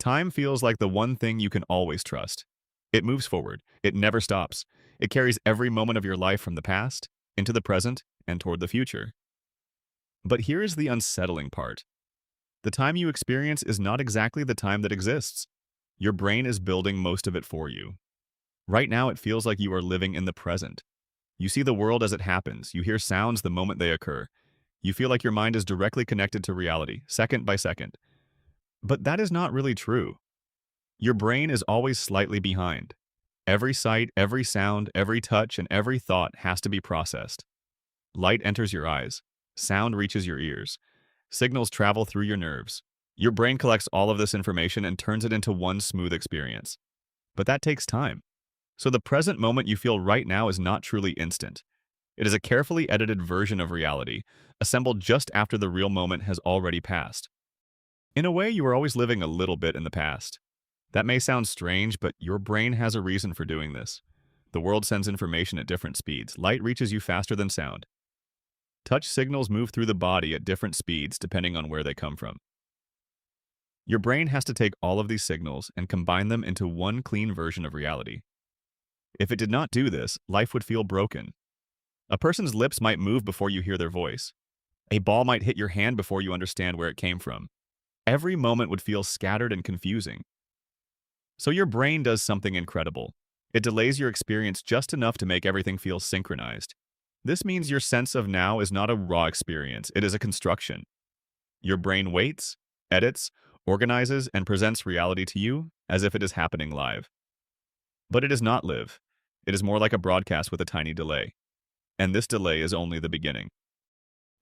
Time feels like the one thing you can always trust. It moves forward. It never stops. It carries every moment of your life from the past into the present and toward the future. But here is the unsettling part. The time you experience is not exactly the time that exists. Your brain is building most of it for you. Right now, it feels like you are living in the present. You see the world as it happens. You hear sounds the moment they occur. You feel like your mind is directly connected to reality, second by second. But that is not really true. Your brain is always slightly behind. Every sight, every sound, every touch, and every thought has to be processed. Light enters your eyes. Sound reaches your ears. Signals travel through your nerves. Your brain collects all of this information and turns it into one smooth experience. But that takes time. So the present moment you feel right now is not truly instant. It is a carefully edited version of reality, assembled just after the real moment has already passed. In a way, you are always living a little bit in the past. That may sound strange, but your brain has a reason for doing this. The world sends information at different speeds. Light reaches you faster than sound. Touch signals move through the body at different speeds depending on where they come from. Your brain has to take all of these signals and combine them into one clean version of reality. If it did not do this, life would feel broken. A person's lips might move before you hear their voice. A ball might hit your hand before you understand where it came from. Every moment would feel scattered and confusing. So your brain does something incredible. It delays your experience just enough to make everything feel synchronized. This means your sense of now is not a raw experience, it is a construction. Your brain waits, edits, organizes, and presents reality to you as if it is happening live. But it is not live. It is more like a broadcast with a tiny delay. And this delay is only the beginning.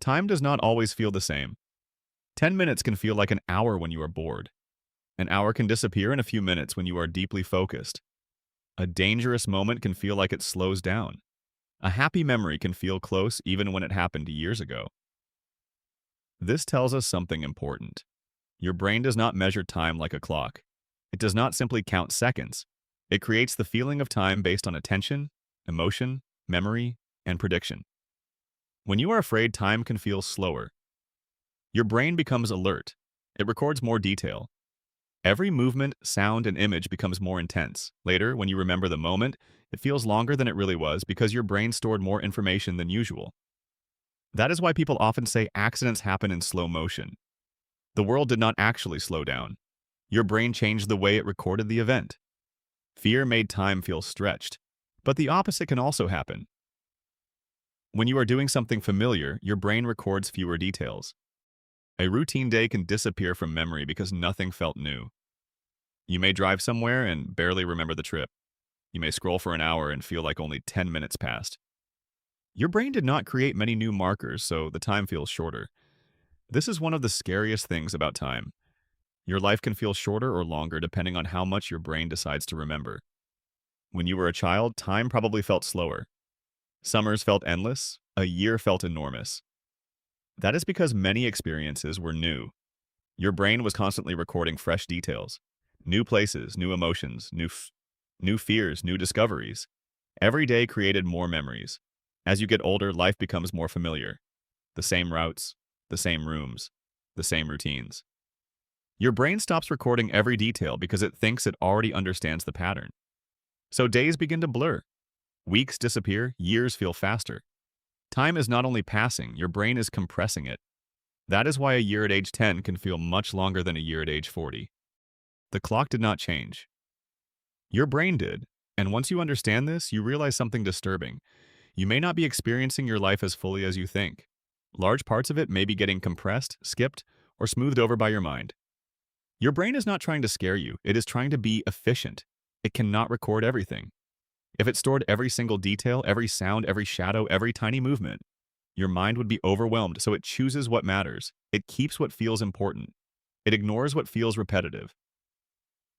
Time does not always feel the same. 10 minutes can feel like an hour when you are bored. An hour can disappear in a few minutes when you are deeply focused. A dangerous moment can feel like it slows down. A happy memory can feel close even when it happened years ago. This tells us something important. Your brain does not measure time like a clock. It does not simply count seconds. It creates the feeling of time based on attention, emotion, memory, and prediction. When you are afraid, time can feel slower. Your brain becomes alert. It records more detail. Every movement, sound, and image becomes more intense. Later, when you remember the moment, it feels longer than it really was because your brain stored more information than usual. That is why people often say accidents happen in slow motion. The world did not actually slow down. Your brain changed the way it recorded the event. Fear made time feel stretched. But the opposite can also happen. When you are doing something familiar, your brain records fewer details. A routine day can disappear from memory because nothing felt new. You may drive somewhere and barely remember the trip. You may scroll for an hour and feel like only 10 minutes passed. Your brain did not create many new markers, so the time feels shorter. This is one of the scariest things about time. Your life can feel shorter or longer depending on how much your brain decides to remember. When you were a child, time probably felt slower. Summers felt endless. A year felt enormous. That is because many experiences were new. Your brain was constantly recording fresh details. New places, new emotions, new fears, new discoveries. Every day created more memories. As you get older, life becomes more familiar. The same routes, the same rooms, the same routines. Your brain stops recording every detail because it thinks it already understands the pattern. So days begin to blur. Weeks disappear, years feel faster. Time is not only passing, your brain is compressing it. That is why a year at age 10 can feel much longer than a year at age 40. The clock did not change. Your brain did, and once you understand this, you realize something disturbing. You may not be experiencing your life as fully as you think. Large parts of it may be getting compressed, skipped, or smoothed over by your mind. Your brain is not trying to scare you, it is trying to be efficient. It cannot record everything. If it stored every single detail, every sound, every shadow, every tiny movement, your mind would be overwhelmed, so it chooses what matters. It keeps what feels important. It ignores what feels repetitive.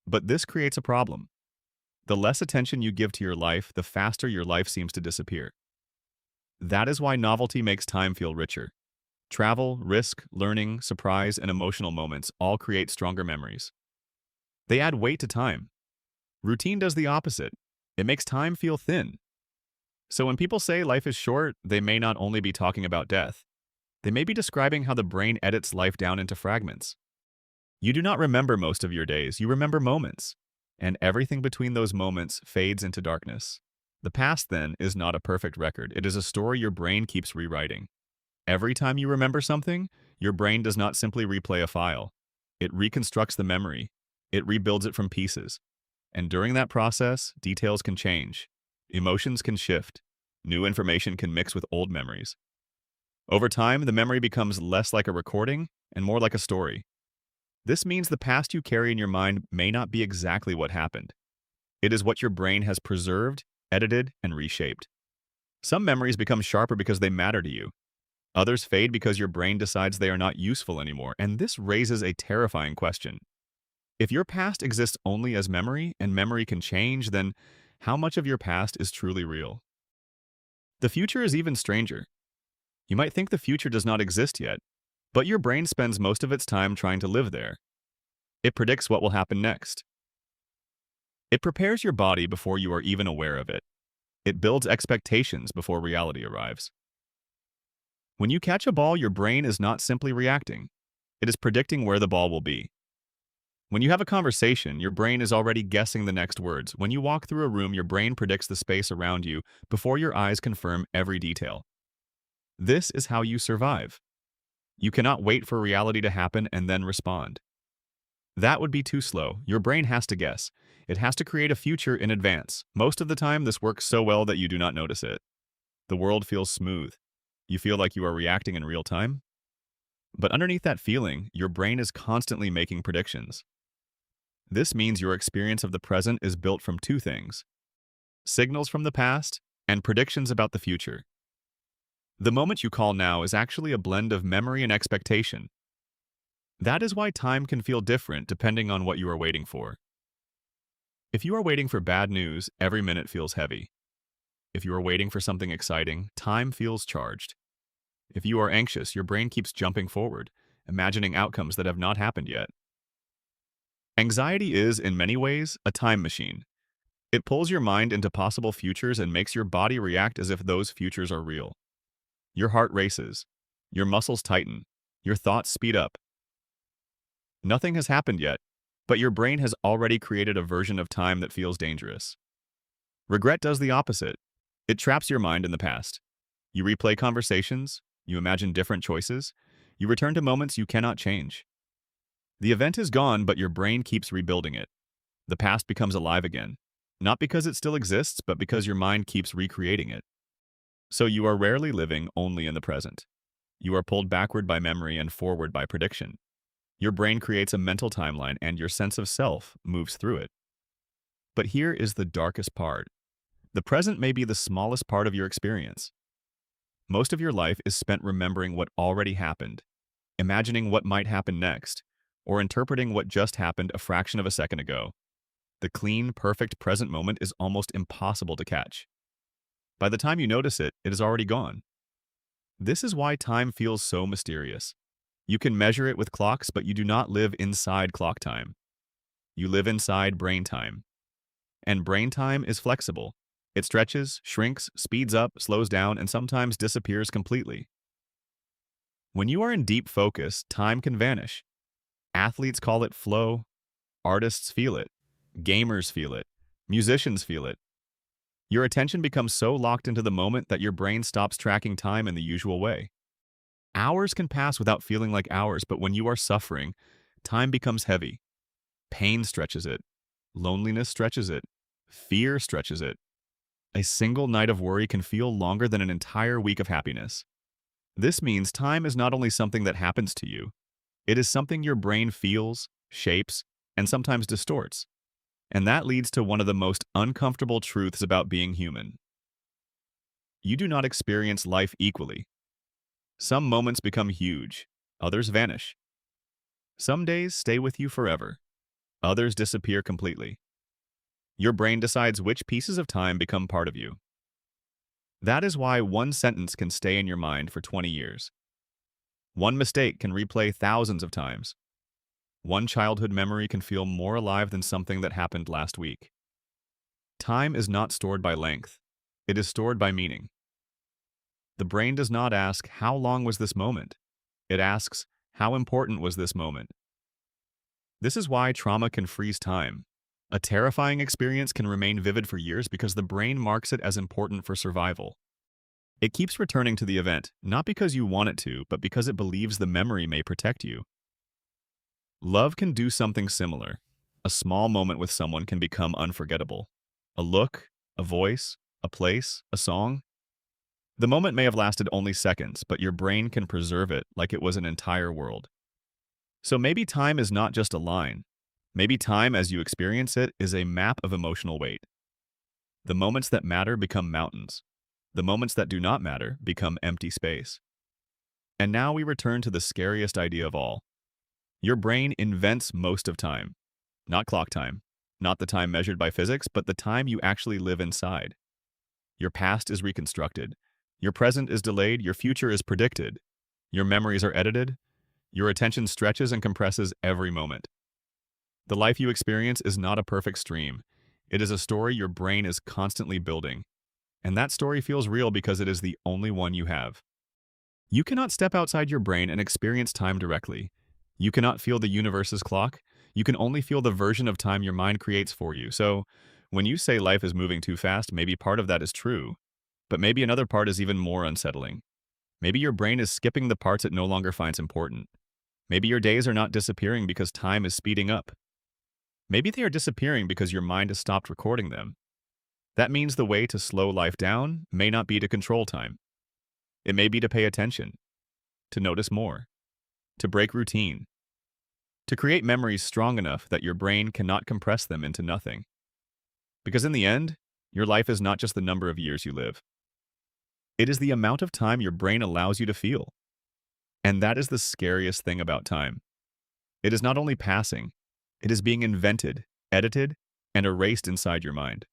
But this creates a problem. The less attention you give to your life, the faster your life seems to disappear. That is why novelty makes time feel richer. Travel, risk, learning, surprise, and emotional moments all create stronger memories. They add weight to time. Routine does the opposite. It makes time feel thin. So when people say life is short, they may not only be talking about death. They may be describing how the brain edits life down into fragments. You do not remember most of your days, you remember moments. And everything between those moments fades into darkness. The past, then, is not a perfect record. It is a story your brain keeps rewriting. Every time you remember something, your brain does not simply replay a file. It reconstructs the memory. It rebuilds it from pieces. And during that process, details can change. Emotions can shift. New information can mix with old memories. Over time, the memory becomes less like a recording and more like a story. This means the past you carry in your mind may not be exactly what happened. It is what your brain has preserved, edited, and reshaped. Some memories become sharper because they matter to you. Others fade because your brain decides they are not useful anymore, and this raises a terrifying question. If your past exists only as memory, and memory can change, then how much of your past is truly real? The future is even stranger. You might think the future does not exist yet, but your brain spends most of its time trying to live there. It predicts what will happen next. It prepares your body before you are even aware of it. It builds expectations before reality arrives. When you catch a ball, your brain is not simply reacting. It is predicting where the ball will be. When you have a conversation, your brain is already guessing the next words. When you walk through a room, your brain predicts the space around you before your eyes confirm every detail. This is how you survive. You cannot wait for reality to happen and then respond. That would be too slow. Your brain has to guess. It has to create a future in advance. Most of the time, this works so well that you do not notice it. The world feels smooth. You feel like you are reacting in real time. But underneath that feeling, your brain is constantly making predictions. This means your experience of the present is built from two things: signals from the past and predictions about the future. The moment you call now is actually a blend of memory and expectation. That is why time can feel different depending on what you are waiting for. If you are waiting for bad news, every minute feels heavy. If you are waiting for something exciting, time feels charged. If you are anxious, your brain keeps jumping forward, imagining outcomes that have not happened yet. Anxiety is, in many ways, a time machine. It pulls your mind into possible futures and makes your body react as if those futures are real. Your heart races. Your muscles tighten. Your thoughts speed up. Nothing has happened yet, but your brain has already created a version of time that feels dangerous. Regret does the opposite. It traps your mind in the past. You replay conversations, you imagine different choices, you return to moments you cannot change. The event is gone, but your brain keeps rebuilding it. The past becomes alive again, not because it still exists, but because your mind keeps recreating it. So you are rarely living only in the present. You are pulled backward by memory and forward by prediction. Your brain creates a mental timeline, and your sense of self moves through it. But here is the darkest part. The present may be the smallest part of your experience. Most of your life is spent remembering what already happened, imagining what might happen next, or interpreting what just happened a fraction of a second ago. The clean, perfect present moment is almost impossible to catch. By the time you notice it, it is already gone. This is why time feels so mysterious. You can measure it with clocks, but you do not live inside clock time. You live inside brain time. And brain time is flexible. It stretches, shrinks, speeds up, slows down, and sometimes disappears completely. When you are in deep focus, time can vanish. Athletes call it flow. Artists feel it. Gamers feel it. Musicians feel it. Your attention becomes so locked into the moment that your brain stops tracking time in the usual way. Hours can pass without feeling like hours, but when you are suffering, time becomes heavy. Pain stretches it. Loneliness stretches it. Fear stretches it. A single night of worry can feel longer than an entire week of happiness. This means time is not only something that happens to you, it is something your brain feels, shapes, and sometimes distorts. And that leads to one of the most uncomfortable truths about being human. You do not experience life equally. Some moments become huge, others vanish. Some days stay with you forever, others disappear completely. Your brain decides which pieces of time become part of you. That is why one sentence can stay in your mind for 20 years. One mistake can replay thousands of times. One childhood memory can feel more alive than something that happened last week. Time is not stored by length. It is stored by meaning. The brain does not ask, how long was this moment? It asks, how important was this moment? This is why trauma can freeze time. A terrifying experience can remain vivid for years because the brain marks it as important for survival. It keeps returning to the event, not because you want it to, but because it believes the memory may protect you. Love can do something similar. A small moment with someone can become unforgettable. A look, a voice, a place, a song. The moment may have lasted only seconds, but your brain can preserve it like it was an entire world. So maybe time is not just a line. Maybe time as you experience it is a map of emotional weight. The moments that matter become mountains. The moments that do not matter become empty space. And now we return to the scariest idea of all. Your brain invents most of time. Not clock time, not the time measured by physics, but the time you actually live inside. Your past is reconstructed. Your present is delayed. Your future is predicted. Your memories are edited. Your attention stretches and compresses every moment. The life you experience is not a perfect stream. It is a story your brain is constantly building. And that story feels real because it is the only one you have. You cannot step outside your brain and experience time directly. You cannot feel the universe's clock. You can only feel the version of time your mind creates for you. So, when you say life is moving too fast, maybe part of that is true. But maybe another part is even more unsettling. Maybe your brain is skipping the parts it no longer finds important. Maybe your days are not disappearing because time is speeding up. Maybe they are disappearing because your mind has stopped recording them. That means the way to slow life down may not be to control time. It may be to pay attention, to notice more, to break routine, to create memories strong enough that your brain cannot compress them into nothing. Because in the end, your life is not just the number of years you live. It is the amount of time your brain allows you to feel. And that is the scariest thing about time. It is not only passing, it is being invented, edited, and erased inside your mind.